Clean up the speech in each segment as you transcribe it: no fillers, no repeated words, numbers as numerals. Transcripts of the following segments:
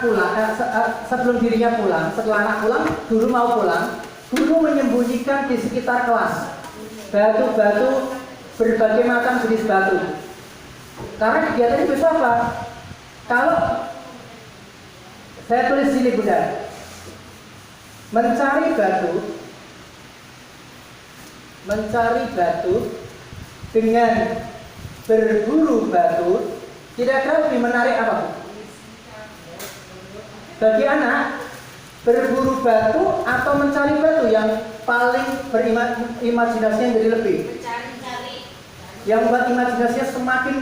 anak pulang, sebelum dirinya pulang, setelah anak pulang, guru mau pulang, guru menyembunyikan di sekitar kelas batu-batu, berbagai macam jenis batu. Karena kegiatan itu apa? Kalau saya tulis sini Bunda, mencari batu dengan berburu batu, kira-kira lebih menarik apa? Bagi anak, berburu batu atau mencari batu yang paling berimajinasinya jadi lebih? Mencari. Yang membuat imajinasinya semakin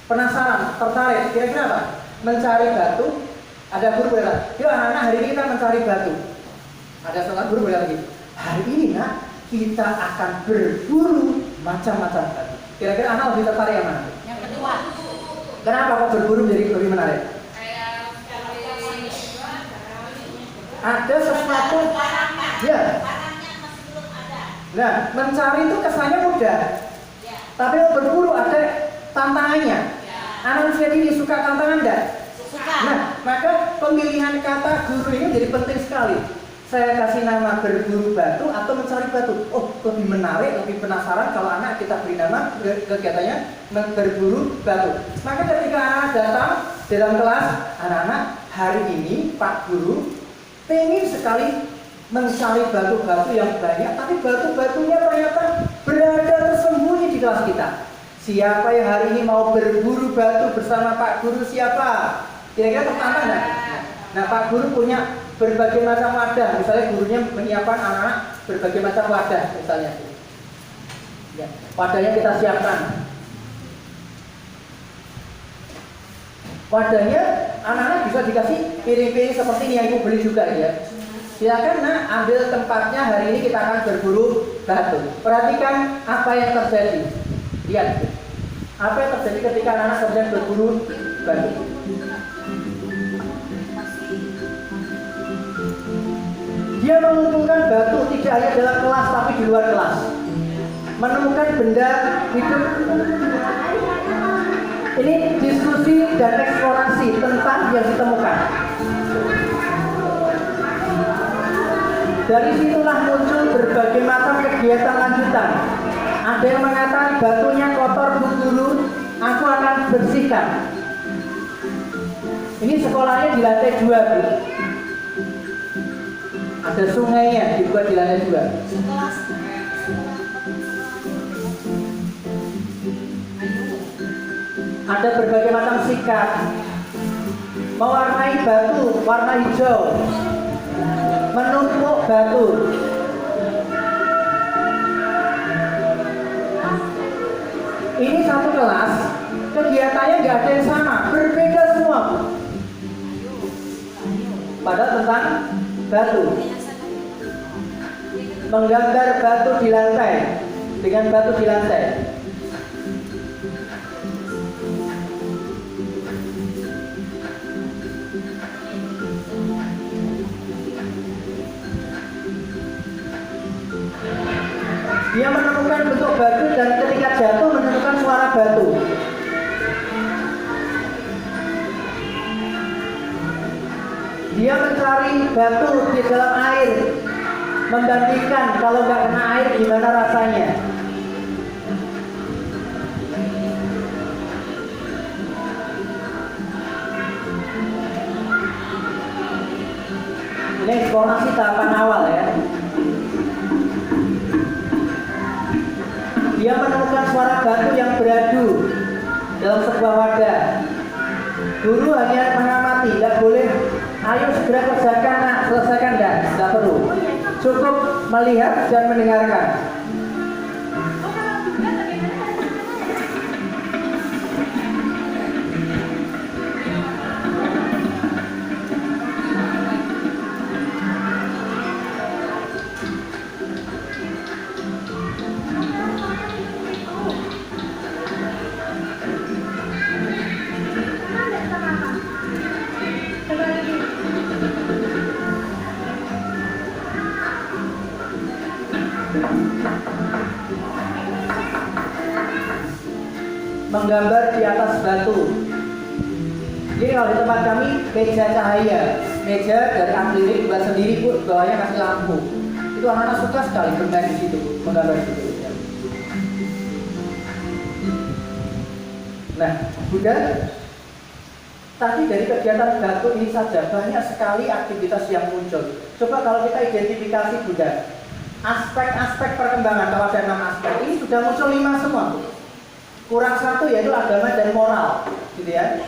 penasaran, tertarik. Kira-kira apa? Mencari batu. Ada guru bilang, yuk anak-anak hari ini kita mencari batu. Ada seorang guru bilang lagi, hari ini nak kita akan berburu macam-macam batu. Kira-kira anak lebih tertarik yang mana? Yang kedua. Kenapa kok berburu jadi lebih menarik? Ada sesuatu, ya. Nah, mencari itu kesannya mudah, tapi berburu ada tantangannya. Anak usia dini suka tantangan enggak? Suka. Nah, maka pemilihan kata guru ini jadi penting sekali. Saya kasih nama berburu batu atau mencari batu. Oh, lebih menarik, lebih penasaran kalau anak kita beri nama kegiatannya berburu batu. Maka ketika anak datang dalam kelas, anak-anak hari ini Pak Guru pengen sekali mencari batu-batu yang banyak, tapi batu-batunya ternyata berada tersembunyi di kelas kita. Siapa yang hari ini mau berburu batu bersama Pak Guru? Siapa? Kira-kira tertantang nggak? Nah, Pak Guru punya berbagai macam wadah. Misalnya gurunya menyiapkan anak-anak berbagai macam wadah, misalnya. Ya, wadahnya kita siapkan. Wadahnya anak-anak bisa dikasih piring-piring seperti ini yang ibu beli juga ya. Silakan nak ambil tempatnya, hari ini kita akan berburu batu. Perhatikan apa yang terjadi. Lihat apa yang terjadi ketika anak-anak sedang berburu batu. Dia mengumpulkan batu tidak hanya dalam kelas tapi di luar kelas. Menemukan benda hidup. Ini diskusi dan eksplorasi tentang yang ditemukan. Dari situlah muncul berbagai macam kegiatan lanjutan. Ada yang mengatakan batunya kotor Bu Guru, aku akan bersihkan. Ini sekolahnya di lantai 2 Bu. Ada sungainya dibuat di lantai 2. Ada berbagai macam sikat. Mewarnai batu warna hijau. Menumpuk batu. Ini satu kelas, kegiatannya nggak ada yang sama, berbeda semua. Padahal tentang batu. Menggambar batu di lantai dengan batu di lantai. Dia menemukan bentuk batu dan ketika jatuh menemukan suara batu. Dia mencari batu di dalam air, membandingkan kalau nggak kena air gimana rasanya. Ini eksplorasi tahapan awal ya. Dia menemukan suara batu yang beradu dalam sebuah wadah. Guru hanya mengamati, tidak boleh. Ayo segera kerjakan nak, selesaikan dan tidak perlu. Cukup melihat dan mendengarkan. Menggambar di atas batu. Jadi kalau di tempat kami meja cahaya, meja dari akrilik buat sendiri Bu, bawahnya kasih lampu. Itu anak-anak suka sekali bermain di situ, menggambar di situ. Nah, Bunda, tadi dari kegiatan batu ini saja banyak sekali aktivitas yang muncul. Coba kalau kita identifikasi Bunda, aspek-aspek perkembangan, kalau ada 6 aspek ini sudah muncul 5 semua. Kurang 1 yaitu agama dan moral, gitu ya.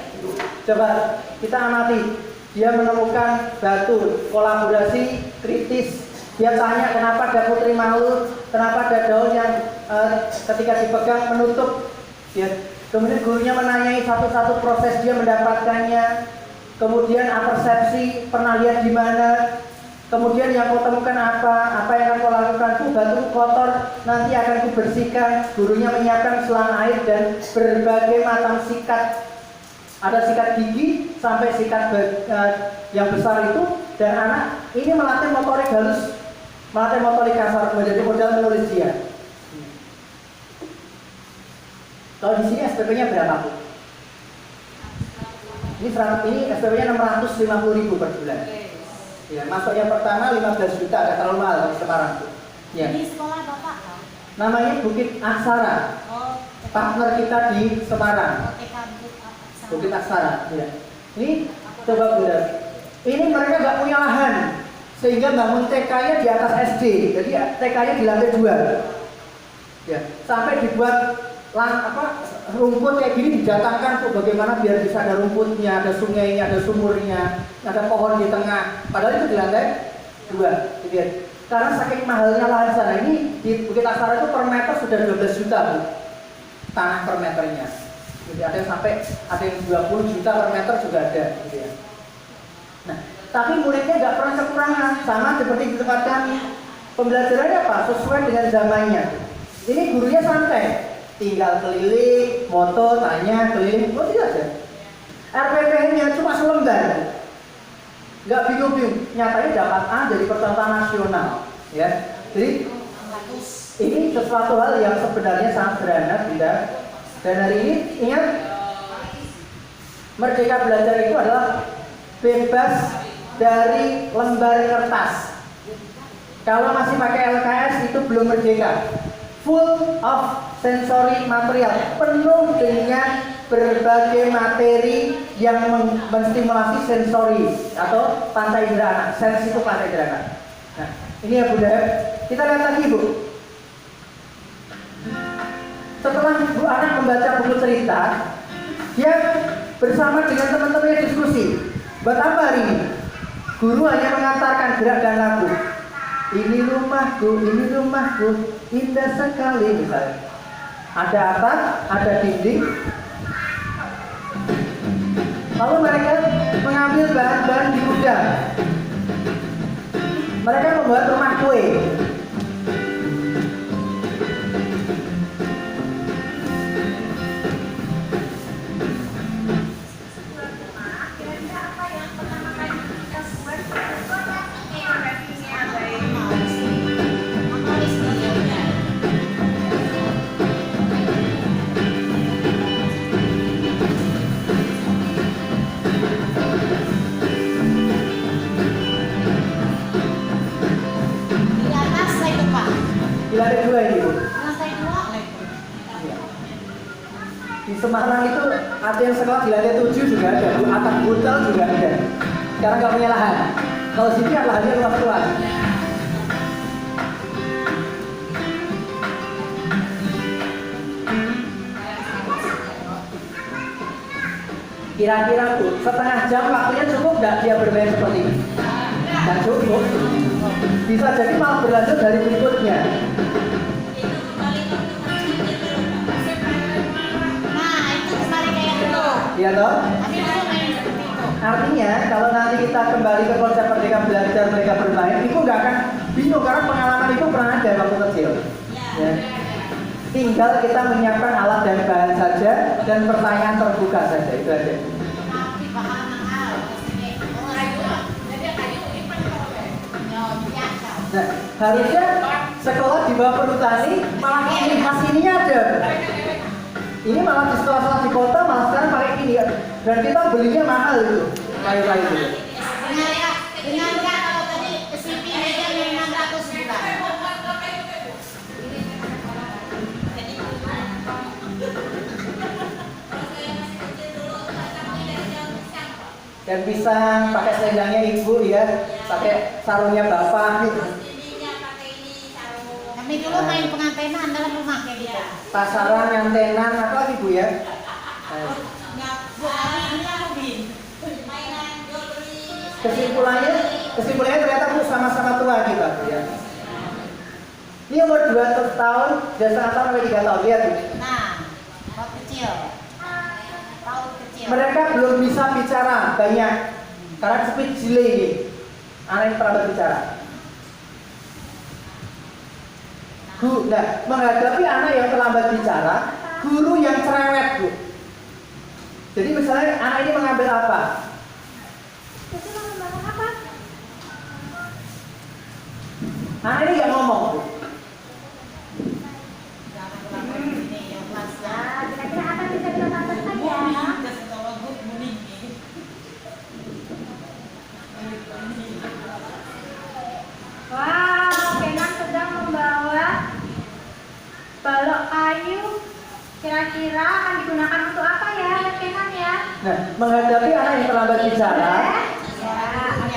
Coba kita amati, dia menemukan batu, kolaborasi kritis. Dia tanya kenapa ada putri malu, kenapa ada daun yang ketika dipegang menutup. Ya. Kemudian gurunya menanyai satu-satu proses dia mendapatkannya. Kemudian persepsi, pernah lihat di mana. Kemudian yang kau temukan apa yang akan kau lakukan? Batu kotor, nanti akan kubersihkan. Gurunya menyiapkan selang air dan berbagai macam sikat. Ada sikat gigi sampai sikat yang besar itu. Dan anak ini melatih motorik halus, melatih motorik kasar, menjadi modal menulis dia. Kalau di sini SPP-nya berapa Bu? Ini SPP-nya 650.000 per bulan. Ya, masuknya pertama 15 juta, agak terlalu mahal di Semarang Bu. Ya. Ini sekolah Bapak kan? Namanya Bukit Aksara. Partner kita di Semarang. Bukit Aksara. Ya. Ini coba Bunda. Ini mereka nggak punya lahan, sehingga bangun TK-nya di atas SD. Jadi TK-nya di lantai 2. Ya, sampai dibuat rumput kayak gini didatangkan tuh bagaimana biar bisa ada rumputnya, ada sungainya, ada sumurnya, ada pohon di tengah. Padahal itu di lantai 2, gitu ya. Karena saking mahalnya lahan sana ini di Bukit Aksara itu per meter sudah 12 juta Bu, tanah per meternya. Jadi ada yang sampai ada yang 20 juta per meter juga ada, gitu ya. Nah, tapi muridnya nggak pernah kekurangan, sama seperti di tempat kami. Pembelajarannya apa? Sesuai dengan zamannya. Ini gurunya santai. Tinggal keliling, moto, tanya, keliling, tidak ada. RPP-nya cuma selembar, nggak bingung-bingung. Nyatanya dapat A dari percontohan nasional, ya. Jadi ini sesuatu hal yang sebenarnya sangat sederhana, Bunda. Dan hari ini ingat, merdeka belajar itu adalah bebas dari lembar kertas. Kalau masih pakai LKS itu belum merdeka. Full of sensory material, penuh dengan berbagai materi yang menstimulasi sensori atau panca indera anak. Sense itu panca indera anak. Nah, ini ya Bunda. Kita lihat lagi Bu. Setelah Bu anak membaca buku cerita, dia bersama dengan teman-temannya diskusi. Buat apa hari ini? Guru hanya mengantarkan gerak dan lagu. Ini rumahku, indah sekali misalnya. Ada atap, ada dinding. Lalu mereka mengambil bahan-bahan di gudang. Mereka membuat rumah kue. Lantai 2 ini Bu. Lantai 2. Di Semarang itu ada yang sekolah di lantai 7 juga ada Bu. Atap hotel juga ada. Sekarang nggak punya lahan. Kalau sini kan lahannya luas-luas. Kira-kira Bu, setengah jam waktunya cukup nggak dia bermain seperti ini? Nggak cukup. Bisa jadi malah berlanjut dari berikutnya. Iya toh? Artinya kalau nanti kita kembali ke konsep merdeka belajar, merdeka bermain, itu nggak akan bingung karena pengalaman itu pernah ada waktu kecil. Ya. Tinggal kita menyiapkan alat dan bahan saja dan pertanyaan terbuka saja, itu aja. Nah, harusnya sekolah di bawah perhutani malah ini mas ininya ada. Ini malah di setelah di kota malah sekarang pakai ini ya. Dan kita belinya mahal itu kayu-kayu itu. Dengan nggak kalau tadi CP meja yang 600 juta. Dan pisang pakai selendangnya ibu ya, pakai sarungnya bapak gitu. Kami dulu main pengantenan dalam rumah kayak gitu. Pasaran, ngantenan, apa lagi bu ya? Kesimpulannya ternyata bu sama-sama tua kita bu ya. Ini umur 2 tahun, 2,5 tahun sampai 3 tahun, lihat bu. Nah, tahun kecil. Tahun kecil. Mereka belum bisa bicara banyak karena speech delay ini. Anak yang terlambat bicara. Nah, menghadapi anak yang terlambat bicara, guru yang cerewet bu. Jadi misalnya anak ini mengambil apa? Itu mau apa? Anak ini nggak ngomong bu. Kira-kira apa yang bisa kita tambah saja? Wow, Kenan sedang membawa balok kayu. Kira-kira akan digunakan untuk apa ya, Kenan ya? Nah, menghadapi anak yang terlambat bicara,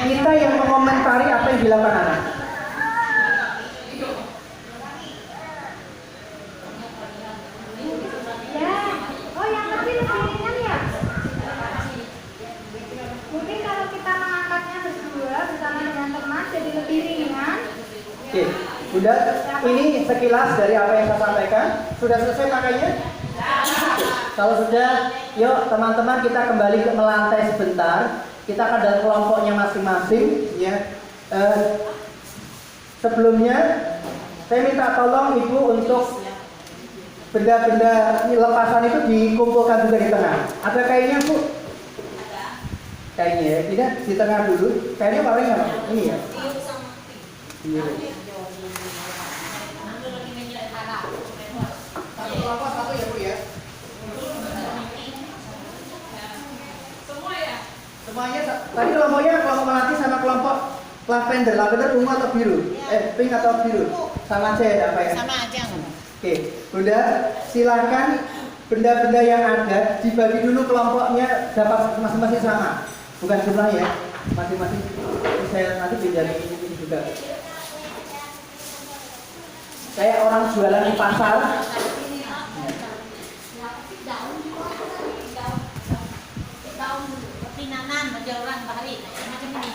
kita yang mengomentari apa yang dilakukan anak. Ya, oh yang kecil lebih ringan ya? Mungkin kalau kita mengangkatnya berdua bersama dengan teman jadi lebih ringan. Oke, udah. Ini sekilas dari apa yang saya sampaikan. Sudah selesai makanya? Kalau sudah, yuk teman-teman kita kembali ke melantai sebentar. Kita akan dalam kelompoknya masing-masing. Ya. Sebelumnya, saya minta tolong ibu untuk benda-benda lepasan itu dikumpulkan juga di tengah. Ada kainnya bu? Kayaknya ya, tidak di tengah dulu. Kayaknya paling apa? Ini ya. Iya. Satu ya bu ya. Semuanya. Tadi kelompoknya kelompok melati sama kelompok lavender. Lavender ungu atau biru? Pink atau biru? Sama aja ya apa ya? Sama aja. Oke, Bunda, silakan benda-benda yang ada dibagi dulu kelompoknya dapat masing-masing sama, bukan jumlah ya, masing-masing. Saya nanti beda ini juga. Kayak orang jualan di pasar. Pinanan, berjalan bahari, macam ini.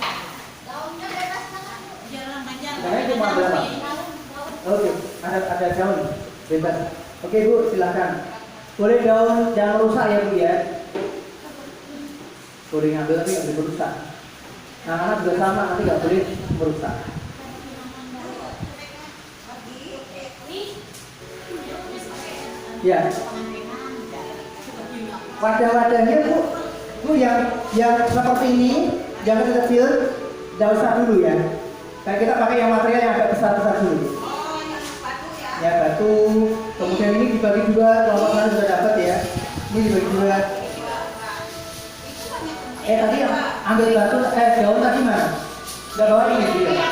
Daunnya bebas banget. Berjalan panjang. Nah, itu mau berapa? Oke, ada daun bebas. Oke bu, silakan. Boleh daun jangan rusak ya bu ya. Boleh ngambil tapi nggak boleh merusak. Nah, anak juga sama nanti nggak boleh merusak. Ya. Wadah-wadahnya bu yang seperti ini, jangan kecil, nggak usah dulu ya. Kayak kita pakai yang material yang agak besar-besar dulu. Ya batu, kemudian ini dibagi dua, kelompok sana sudah dapat ya. Ini dibagi dua. Tadi yang ambil batu, daun tadi mana? Nggak bawa ini dia.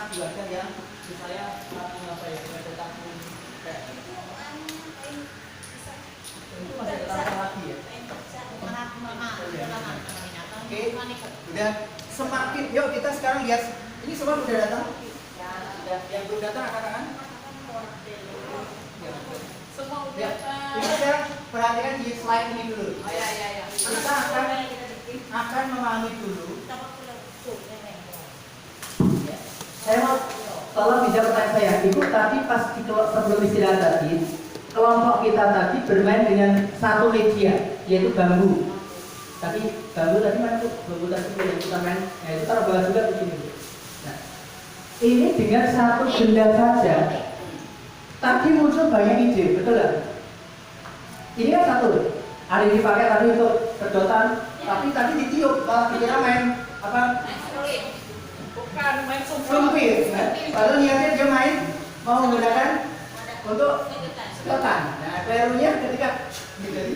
pernah dibaca yang misalnya apa ya, ada tabung kayak itu masih ada tambah lagi ya. Oke, udah semakin, yuk kita sekarang lihat ini semua udah datang. Ya, yang belum datang angkat tangan. Semua udah Ya, datang. ini sekarang perhatikan di slide ini dulu. Ya. Kita akan memahami dulu. Ya. Saya mau tolong dijawab pertanyaan saya. Ibu tadi pas sebelum istirahat tadi, kelompok kita tadi bermain dengan satu media, yaitu bambu. Tapi bambu tadi mana tuh? Bambu tadi yang kita main, nah itu taruh bawah juga begini. Nah, ini dengan satu benda saja, tadi muncul banyak ide, betul nggak? Ini kan satu, ada yang dipakai tadi untuk sedotan, tapi tadi ditiup, malah dikira main apa? Bukan main Sumpit, ya. Padahal niatnya dia main mau menggunakan untuk sedotan. Nah, kelirunya ketika jadi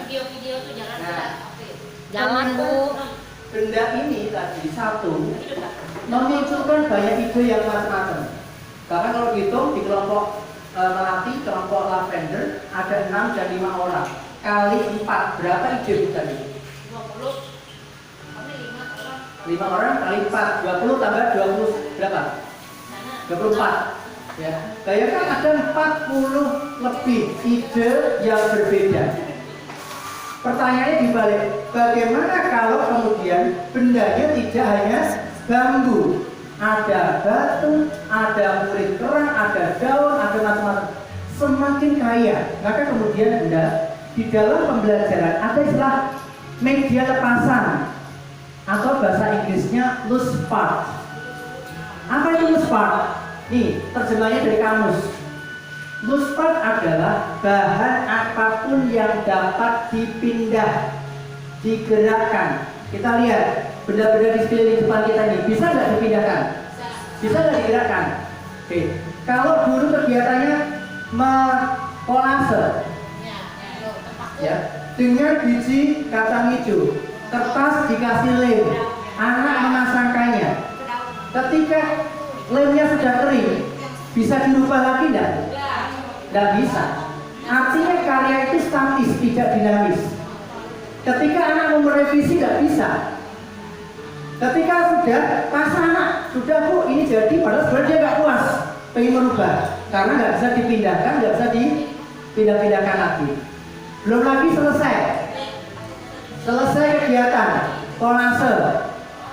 video-video tuh jalan jalan Bu. Benda ini tadi satu memunculkan banyak ide yang macam-macam. Bahkan kalau dihitung di kelompok melati, kelompok lavender ada 6 dan 5 orang. Kali 4 berapa ide Bu tadi? 20. Kami 5 orang. 5 orang kali 4 20 tambah 20 berapa? 24. Ya. Bayangkan ada 40 lebih ide yang berbeda. Pertanyaannya dibalik, bagaimana kalau kemudian bendanya tidak hanya bambu, ada batu, ada kulit kerang, ada daun, ada macam-macam, semakin kaya. Maka kemudian Bunda, di dalam pembelajaran ada istilah media lepasan atau bahasa Inggrisnya loose part. Apa itu loose part? Nih, terjemahnya dari kamus. Loose part adalah bahan apapun yang dapat dipindah, digerakkan. Kita lihat benda-benda di sekeliling depan kita ini bisa nggak dipindahkan? Bisa nggak digerakkan? Oke. Kalau dulu kegiatannya kolase, ya, dengan biji kacang hijau, kertas dikasih lem, anak memasangkannya. Ketika lemnya sudah kering, bisa dirubah lagi enggak? Tidak bisa. Artinya karya itu statis, tidak dinamis. Ketika anak mau merevisi tidak bisa. Ketika sudah pas anak sudah Bu ini jadi, padahal sebenarnya dia nggak puas, pengen merubah karena nggak bisa dipindahkan, nggak bisa dipindah-pindahkan lagi. Belum lagi selesai kegiatan kolase,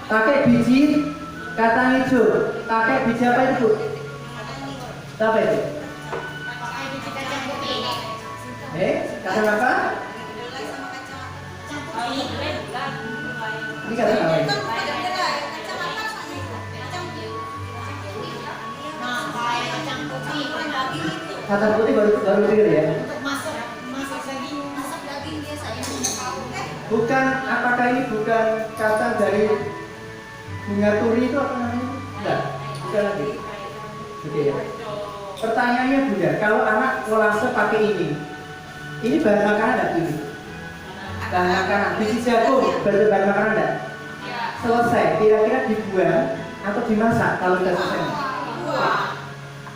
pakai biji kacang hijau, pakai biji apa itu? Apa itu? Kacang apa? Ini kacang apa ini? Kacang putih baru clear ya? Masak daging biasanya. Bukan, apakah ini bukan kacang dari bunga turi itu apa namanya? Enggak, bukan lagi. Oke ya. Pertanyaannya Bunda, kalau anak kolase pakai ini bahan makanan enggak ini? Bahan makanan, biji jagung, bahan makanan enggak? Selesai, kira-kira dibuang atau dimasak kalau sudah selesai?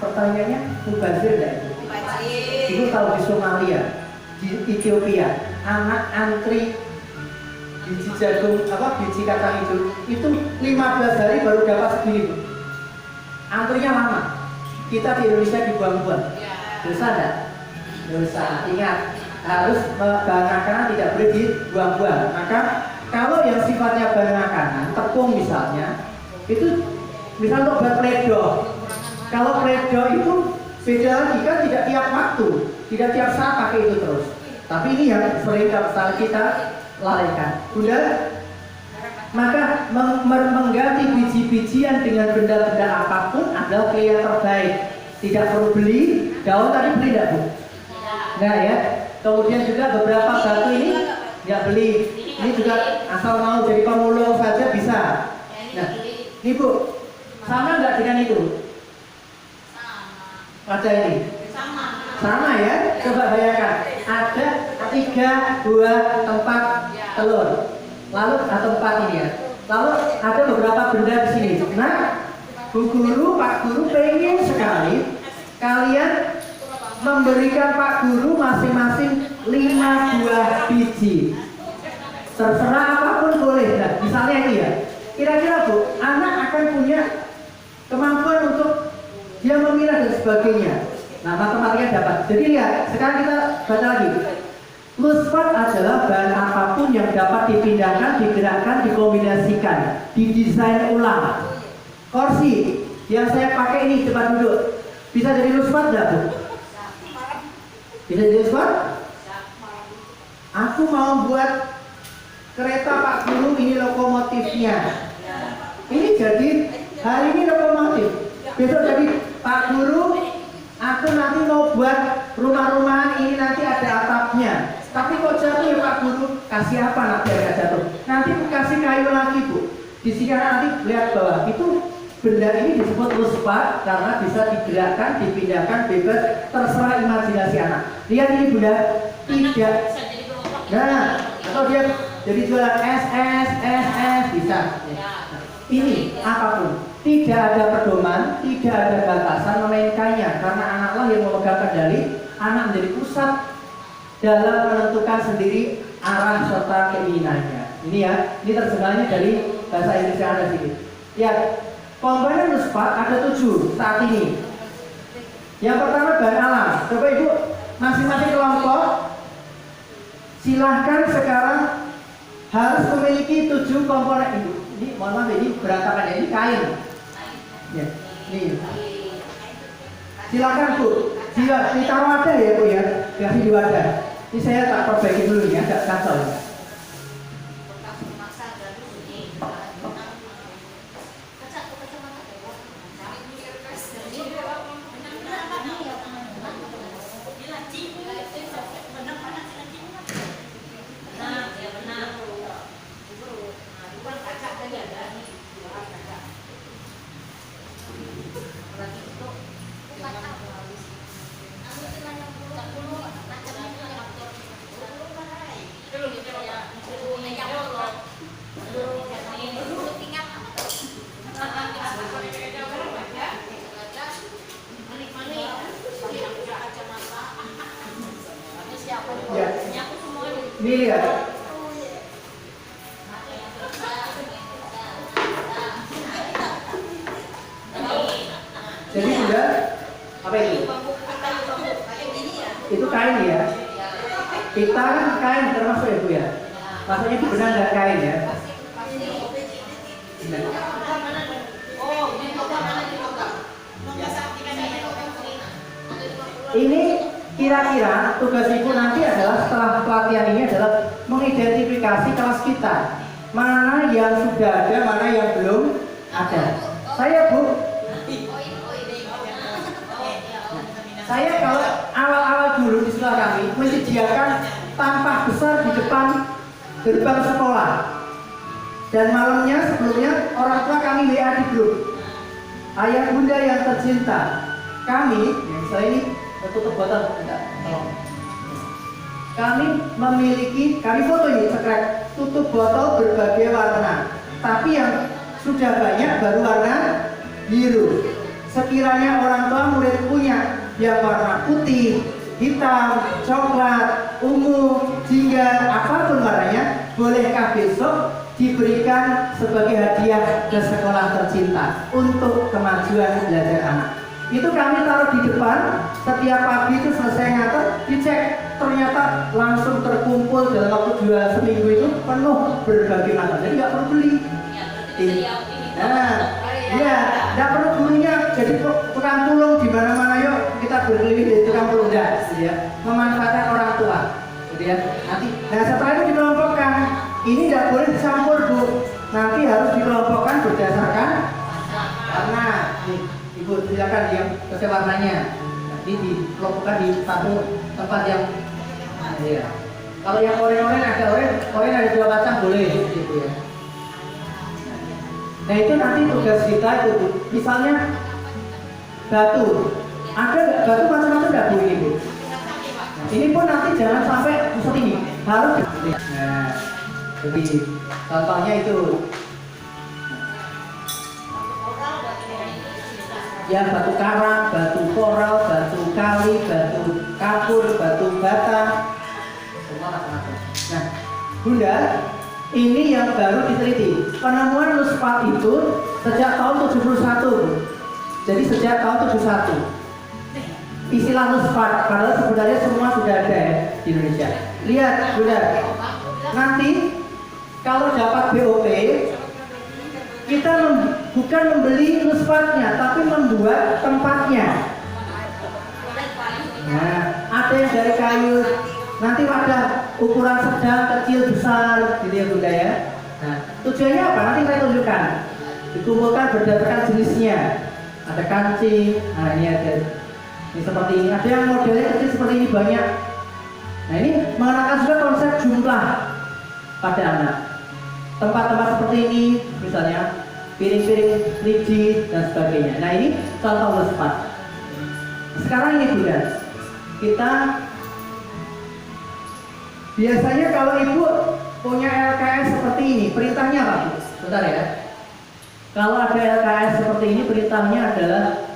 Pertanyaannya, mubazir enggak itu? Ibu tahu di Somalia, di Ethiopia, anak antri biji jagung, biji kacang itu 15 hari baru dapat segini Bu. Antrinya lama. Kita di Indonesia dibuang-buang. Dosa enggak? Dosa. Ingat, harus bahan makanan tidak boleh dibuang-buang. Maka kalau yang sifatnya bahan makanan, tepung misalnya, itu misalnya untuk buat pledo. Kalau pledo itu beda lagi kan, tidak tiap waktu, tidak tiap saat pakai itu terus. Tapi ini yang sering kita lalaikan. Bunda, maka mengganti biji-bijian dengan benda-benda apapun adalah pilihan terbaik. Tidak perlu beli daun, tadi beli tidak Bu? Nah ya, kemudian juga beberapa batu ini nggak beli. Ini juga asal mau jadi pemulung saja bisa. Nah, ini Bu, sama nggak dengan itu? Ada ini? Sama ya? Coba bayangkan, ada 3 buah tempat telur. Lalu tempat ini ya, Lalu ada beberapa benda di sini. Nah, Bu Guru, Pak Guru pengen sekali kalian memberikan Pak Guru masing-masing 5 buah biji. Terserah apapun boleh. Nah, misalnya ini ya. Kira-kira Bu, anak akan punya kemampuan untuk dia memilah dan sebagainya. Nah, matematika dapat. Jadi lihat, sekarang kita baca lagi. Luspat adalah bahan apapun yang dapat dipindahkan, digerakkan, dikombinasikan, didesain ulang. Kursi yang saya pakai ini, cepat duduk. Bisa jadi luspat nggak, Bu? Bisa jadi luspat? Aku mau buat kereta Pak Guru, ini lokomotifnya. Ini jadi hari ini lokomotif. Besok jadi Pak Guru, aku nanti mau buat rumah-rumahan, ini nanti ada atapnya. Tapi kok jatuh ya Pak Guru? Kasih apa nanti agak jatuh? Nanti kasih kayu lagi Bu. Di sini nanti lihat bawah itu benda ini disebut luspat karena bisa digerakkan, dipindahkan, bebas, terserah imajinasi anak. Lihat ini benda tidak. Nah, atau dia jadi jualan S bisa. Ini apapun. Tidak ada pedoman, tidak ada batasan memainkannya karena anaklah yang memegang kendali, anak menjadi pusat dalam menentukan sendiri arah serta keinginannya. Ini ya, ini terjemahannya dari bahasa Inggris yang ada sini. Ya, komponen luspat ada 7 saat ini. Yang pertama bahan alam. Coba Ibu, masing-masing kelompok silahkan sekarang harus memiliki 7 komponen Ibu. Ini mohon maaf ini berantakan ya, ini kain. Ya, ini. Silakan Bu, ditaruh wadah ya Bu ya, kasih di wadah. Ini saya tak perbaiki dulu ya, agak kacau ya. Ini lihat. Jadi sudah apa itu? Itu kain ya. Kita kan kain termasuk ya Bu ya. Maksudnya itu benar dan kain ya. Ini kira-kira tugas Ibu nanti adalah setelah pelatihan ini adalah mengidentifikasi kelas kita. Mana yang sudah ada, mana yang belum ada. Saya Bu, saya kalau awal-awal dulu di sekolah kami menyediakan tampah besar di depan gerbang sekolah. Dan malamnya sebelumnya orang tua kami WA di grup. Ayah bunda yang tercinta, kami, ya saya ini tutup botol, enggak, tolong. Kami memiliki, kami foto ini sekrek tutup botol berbagai warna. Tapi yang sudah banyak baru warna biru. Sekiranya orang tua murid punya yang warna putih, hitam, coklat, ungu, jingga, apapun warnanya, bolehkah besok diberikan sebagai hadiah ke sekolah tercinta untuk kemajuan belajar anak. Itu kami taruh di depan, setiap pagi itu selesai ngater, dicek, ternyata langsung terkumpul dalam waktu 2 seminggu itu penuh berbagai macam. Jadi nggak perlu beli. Nah, ya, nggak perlu gurunya jadi tukang tulung di mana-mana. Yuk kita berkeliling dari tukang tulung ya, memanfaatkan orang tua. Gitu ya. Nanti, nah setelah itu dikelompokkan. Ini tidak boleh dicampur Bu. Nanti harus dikelompokkan berdasarkan warna. Nih, Ibu silakan yang sesuai warnanya. Nanti dikelompokkan di satu tempat yang ya. Kalau yang oranye ada oranye ada 2 macam boleh gitu ya. Nah itu nanti tugas kita itu Bu. Misalnya batu. Ada nggak batu macam-macam nggak Bu ini Bu? Nah, ini pun nanti jangan sampai seperti ini. Harus. Nah, jadi contohnya itu Ya, batu karang, batu koral, batu kali, batu kapur, batu bata, semua macam-macam. Nah, Bunda, ini yang baru diteliti. Penemuan lusfat itu sejak tahun 71. Jadi sejak tahun 71. Istilah lusfat, padahal sebenarnya semua sudah ada ya di Indonesia. Lihat, Bunda. Nanti kalau dapat BOP, kita bukan membeli lusfatnya, tapi membuat tempatnya. Nah, ada yang dari kayu. Nanti ada ukuran sedang, kecil, besar, gitu ya Bunda ya. Nah, tujuannya apa? Nanti saya tunjukkan. Dikumpulkan berdasarkan jenisnya. Ada kancing. Nah, ini ada. Ini seperti ini. Ada yang modelnya kecil seperti ini banyak. Nah, ini mengenalkan juga konsep jumlah pada anak. Tempat-tempat seperti ini, misalnya piring-piring, lidi dan sebagainya. Nah, ini contoh lusfat. Sekarang ini Bunda, kita biasanya kalau ibu punya LKS seperti ini, perintahnya apa Bu? Bentar ya. Kalau ada LKS seperti ini, perintahnya adalah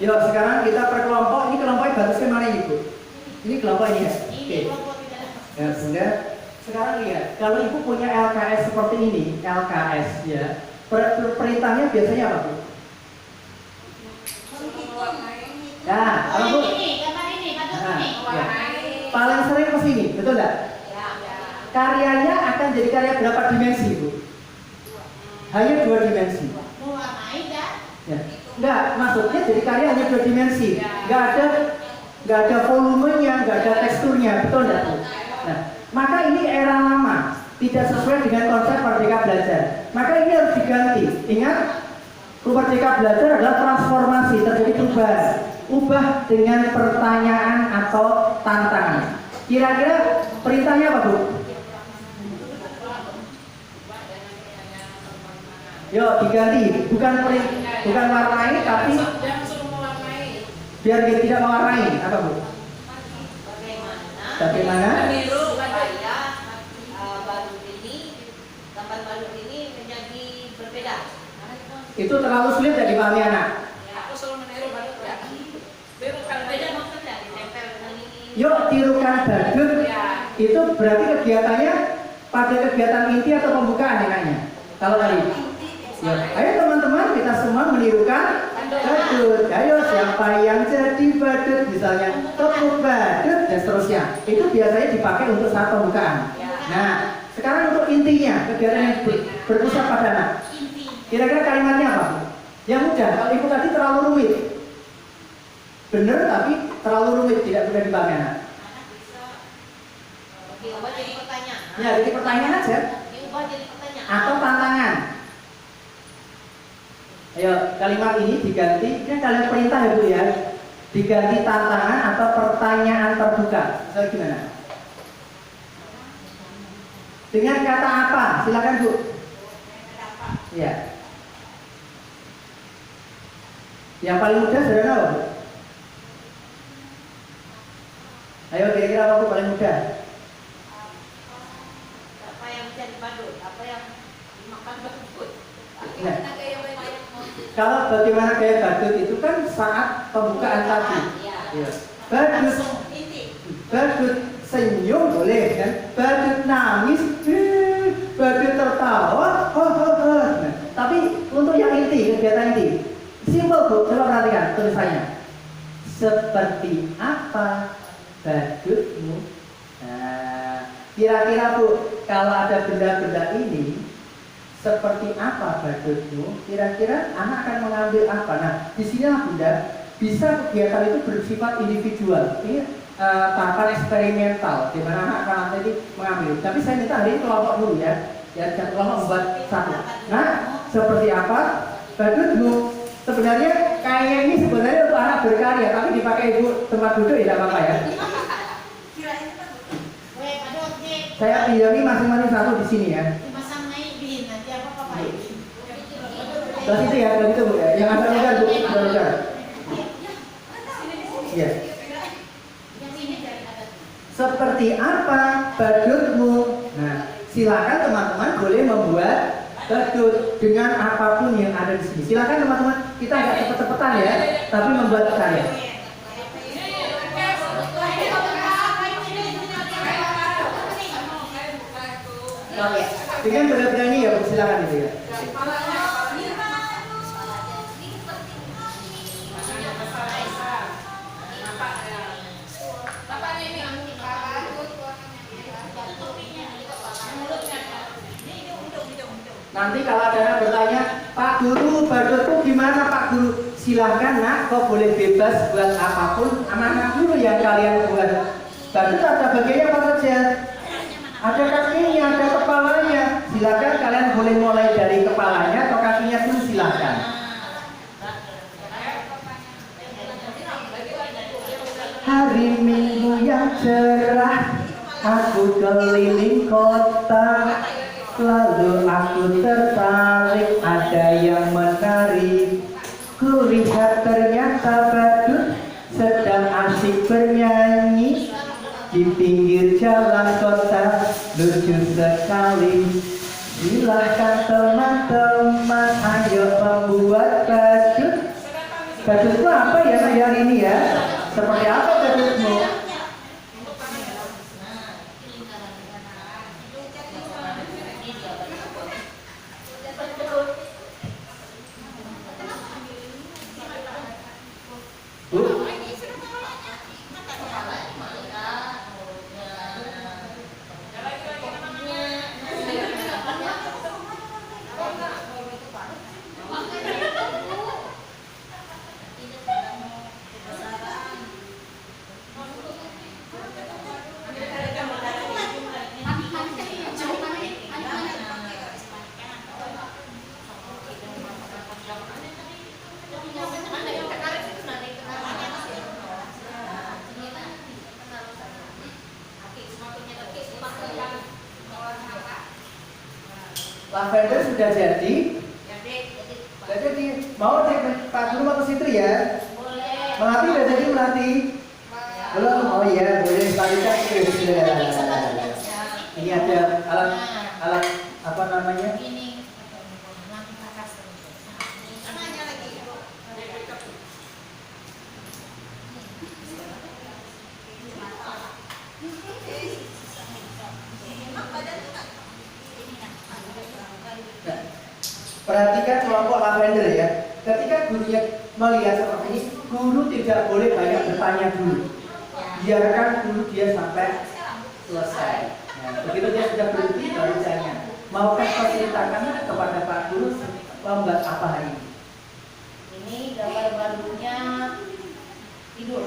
yuk sekarang kita per kelompok. Ini kelompoknya batasnya mana Ibu? Ini kelompoknya ya? Oke. Ya Bunda, sekarang lihat. Kalau Ibu punya LKS seperti ini, LKS ya, perintahnya biasanya apa Bu? Nah, kalau Bu, ya. Paling sering ke sini, betul nggak? Karyanya akan jadi karya berapa dimensi Bu? Hanya 2 dimensi. Ya. Enggak, maksudnya jadi karya hanya 2 dimensi. Enggak ada volumenya, enggak ada teksturnya, betul enggak Bu? Nah, maka ini era lama, tidak sesuai dengan konsep Merdeka Belajar. Maka ini harus diganti. Ingat, Merdeka Belajar adalah transformasi, terjadi perubahan. Ubah dengan pertanyaan atau tantangan. Kira-kira perintahnya apa Bu? Yuk diganti, bukan warnai tapi biar dia tidak mewarnai. Apa Bu? Bagaimana? Meniru supaya balon ini, gambar balon ini menjadi berbeda. Itu terlalu sulit ya dipahami anak. Aku selalu meniru balon ya. Beda maksudnya ditempel dengan ini. Yuk tirukan badut. Itu berarti kegiatannya pada kegiatan inti atau pembukaan enaknya. Kalau tadi. Ya, ayo teman-teman kita semua menirukan badut. Ayo siapa yang jadi badut misalnya tepuk badut dan seterusnya. Itu biasanya dipakai untuk saat pembukaan. Nah, sekarang untuk intinya kegiatan yang berpusat pada anak. Kira-kira kalimatnya apa? Yang mudah. Kalau Ibu tadi terlalu rumit. Bener tapi terlalu rumit, tidak mudah dipahami anak. Diubah jadi pertanyaan. Ya, jadi pertanyaan aja. Diubah jadi pertanyaan. Atau tantangan. Ayo, kalimat ini diganti, ini kalian perintah ya Bu ya. Diganti tantangan atau pertanyaan terbuka. Misalnya gimana? Dengan kata apa? Silakan Bu. Ya. Yang paling mudah sederhana apa Bu? Ayo kira-kira apa Bu paling mudah? Apa yang menjadi badut? Apa yang dimakan badut? Nah, kalau bagaimana gaya badut itu kan saat pembukaan tadi. Ya. Badut senyum boleh kan? Badut nangis, badut tertawa, nah, tapi untuk yang inti, kegiatan inti, simpel Bu, coba perhatikan tulisannya. Seperti apa badutmu? Nah, kira-kira Bu, kalau ada benda-benda ini seperti apa badutmu? Kira-kira anak akan mengambil apa? Nah, disinilah Bunda, bisa kegiatan itu bersifat individual. Ini tahapan eksperimental, di mana anak akan nanti mengambil. Tapi saya minta hari ini kelompok dulu ya, jangan kelompok membuat satu. Nah, seperti apa badutmu? Sebenarnya kayaknya ini sebenarnya untuk anak berkarya, tapi dipakai Ibu tempat duduk ya tidak apa-apa ya. Saya pinjami masing-masing satu di sini ya. Kelas itu ya, kelas itu Bu ya. Yang agak mudah Bu, mudah. Iya. Seperti apa badutmu? Nah, silakan teman-teman boleh membuat badut dengan apapun yang ada di sini. Silakan teman-teman, kita nggak cepet-cepetan ya, tapi membuat karya. Dengan berani ya, Bu, silakan itu ya. Nanti kalau ada yang bertanya, Pak Guru, badutku gimana Pak Guru? Silahkan nak, kok boleh bebas buat apapun. Anak-anak dulu yang kalian buat. Badut ada bagiannya apa saja? Ada kakinya, ada kepalanya. Silahkan kalian boleh mulai dari kepalanya atau kakinya dulu silahkan. Hari Minggu yang cerah, aku keliling kota. Lalu aku tertarik, ada yang menarik. Kulihat ternyata badut sedang asik bernyanyi di pinggir jalan kota, lucu sekali. Silahkan teman-teman, ayo membuat badut. Badutmu apa ya hari ini ya? Seperti apa badutmu? Lavender sudah jadi. Jadi mau cek Pak Guru mau ke situ ya? Boleh. Melati udah jadi Melati? Belum? Oh iya, boleh selanjutnya. Ini ada alat apa namanya? Perhatikan kelompok lavender ya. Ketika gurunya melihat seperti ini, guru tidak boleh banyak bertanya dulu. Biarkan dulu dia sampai selesai. Nah, begitu dia sudah berhenti, baru tanya. Maukah kau ceritakan kepada Pak Guru lomba apa hari ini? Ini gambar barunya tidur.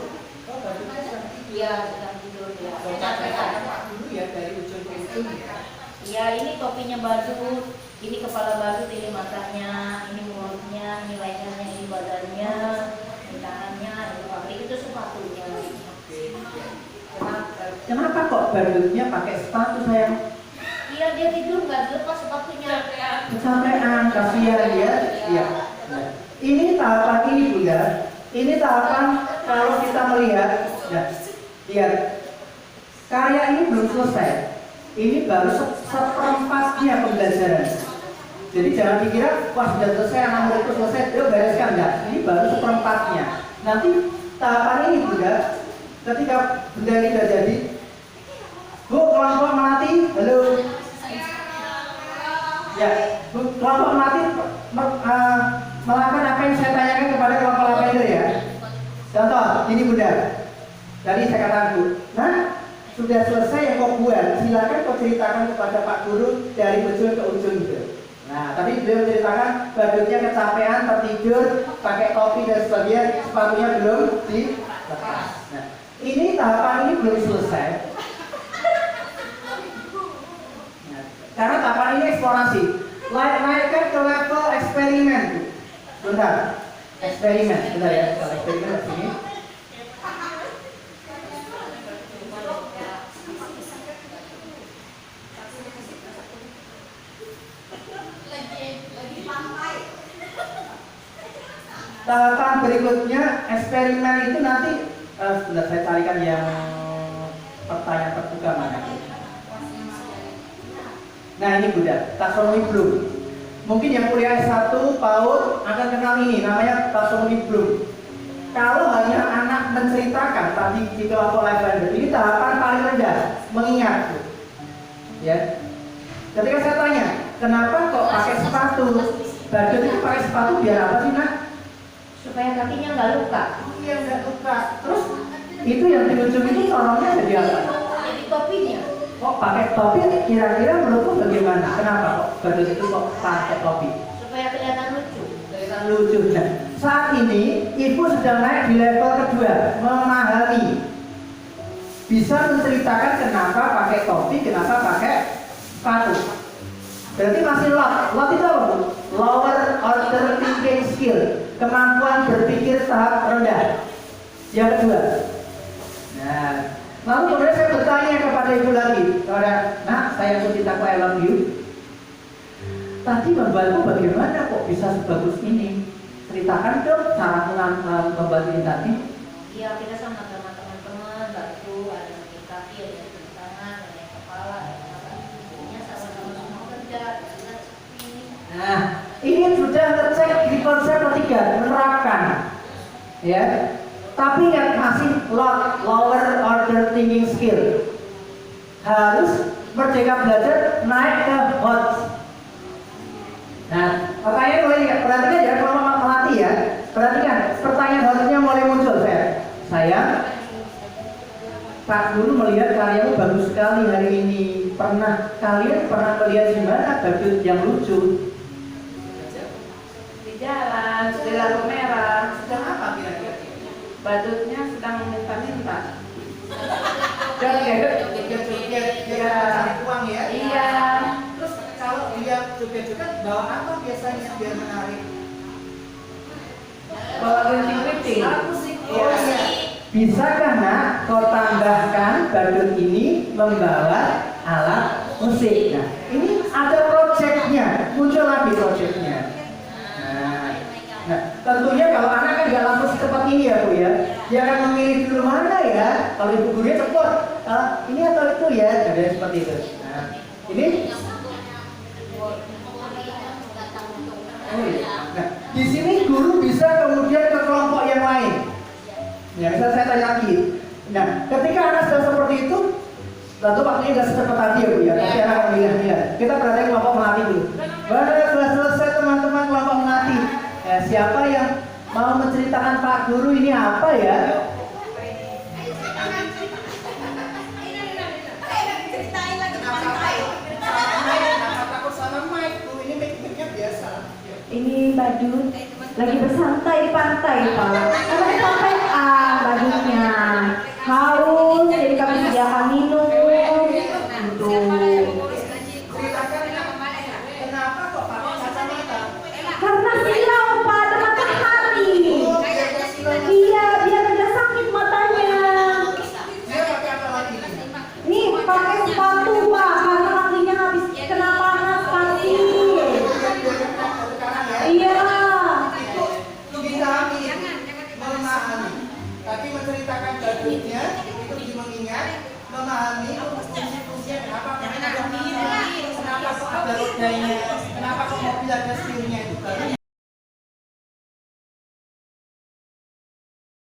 Oh, barunya sedang tidur. Iya, sedang tidur ya. Ceritakan Pak Guru ya dari ujung ke ujung ya. Iya, ini topinya badut, ini kepala badut, ini matanya, ini mulutnya, ini lehernya, ini badannya, ini tangannya, ini kaki, itu sepatunya. Kenapa kok badutnya pakai sepatu sayang? Iya, dia tidur nggak dilepas sepatunya. Kecapean, kasihan ya. Iya. Ini tahapan ini Bunda. Ini tahapan kalau kita melihat, ya, lihat karya ini belum selesai. Ini baru seperempatnya pembelajaran. Jadi jangan dikira, wah sudah selesai, anak murid itu selesai, dia bereskan enggak. Ini baru seperempatnya. Nanti tahapan ini Bunda, ketika Bunda ini sudah jadi, Bu, kelompok Melati, halo. Ya, Bu, kelompok Melati melakukan apa yang saya tanyakan kepada kelompok lavender ya. Contoh, ini Bunda. Tadi saya katakan Bu, nah sudah selesai yang kau buat, silakan kau ceritakan kepada Pak Guru dari ujung ke ujung gitu. Nah, tadi beliau menceritakan badutnya kecapean, tertidur, pakai topi dan sebagainya, sepatunya belum dilepas. Nah, ini tahapan ini belum selesai. Nah, karena tahapan ini eksplorasi. Naikkan ke level eksperimen. Bentar, eksperimen, bentar ya, kalau eksperimen di sini. Tahapan berikutnya eksperimen itu nanti sebentar saya carikan yang pertanyaan terbuka mana. Nah ini Bunda, taksonomi Bloom. Mungkin yang kuliah S1 PAUD akan kenal ini, namanya taksonomi Bloom. Kalau hanya anak menceritakan tadi di kelompok Lavender, ini tahapan paling rendah, mengingat. Ya. Ketika saya tanya, kenapa kok pakai sepatu? Badut itu pakai sepatu biar apa sih nak? Supaya kakinya nggak luka. Iya nggak luka. Terus itu yang di ujung itu orangnya jadi apa? Jadi topinya. Kok pakai topi? Kira-kira menurutku bagaimana? Kenapa kok badut itu kok pakai topi? Supaya kelihatan lucu. Kelihatan lucu. Nah, saat ini ibu sedang naik di level kedua, memahami. Bisa menceritakan kenapa pakai topi, kenapa pakai sepatu. Berarti masih lot itu apa Bu? Lower order thinking skill, kemampuan berpikir tahap rendah. Yang kedua. Nah, lalu kemudian saya bertanya kepada ibu lagi, kepada nak, saya mencintaku I love you. Tadi membantu bagaimana kok bisa sebagus ini? Ceritakan dong cara membantu ini tadi. Iya, kita sama teman-teman bantu, ada yang kaki, ada yang tangan, ada yang kepala, ada yang apa. Ini sama-sama semua kerja. Nah, ini sudah tercek di konsep ketiga, menerapkan. Ya. Tapi ingat masih lower order thinking skill. Harus merdeka belajar naik ke hot. Nah, makanya mulai perhatikan ya kalau mau melatih ya. Perhatikan, pertanyaan hotnya mulai muncul saya. Pak Guru melihat karyamu bagus sekali hari ini. Kalian pernah melihat di mana badut yang lucu? Di jalan, di lampu merah. Sedang apa kira-kira? Badutnya sedang minta-minta. Joget-joget, cari uang ya? Iya. Terus kalau dia joget-joget bawa apa biasanya biar menarik? Bawa gunting-gunting. Musik. Oh iya. Bisakah nak kau tambahkan badut ini membawa alat musik? Nah, ini ada projectnya, muncul lagi projectnya. Nah, tentunya kalau anak kan nggak langsung secepat ini ya Bu ya. Dia akan memilih dulu mana ya. Kalau ibu gurunya cepat, ini atau itu ya, ada seperti itu. Nah, ini. Nah, di sini guru bisa kemudian ke kelompok yang lain. Ya, misalnya saya tanya lagi. Nah, ketika anak sudah seperti itu, tentu waktunya nggak secepat tadi ya Bu ya. Tapi anak memilih. Kita perhatikan kelompok melatih dulu. Baru sudah selesai teman-teman kelompok melatih. Ya, siapa yang mau menceritakan Pak Guru ini apa ya? Ceritain lagi pantai. Takut sama mic, Bu. Ini mic-nya biasa. Ini badut lagi bersantai di pantai, Pak. Karena di pantai badutnya haus, jadi kami sediakan minum. Kenapa kok pakai kacamata? Karena silau, Pak, ada matahari. Iya, biar tidak sakit matanya. Dia pakai apa lagi? Nih, pakai sepatu, Pak, karena kakinya habis kena panas pasti. Iya. Itu dipahami, memahami. Tapi menceritakan badutnya itu mengingat, memahami fungsi-fungsinya. Kenapa kok ada rodanya? Kenapa kok mobil ada setirnya itu? Baru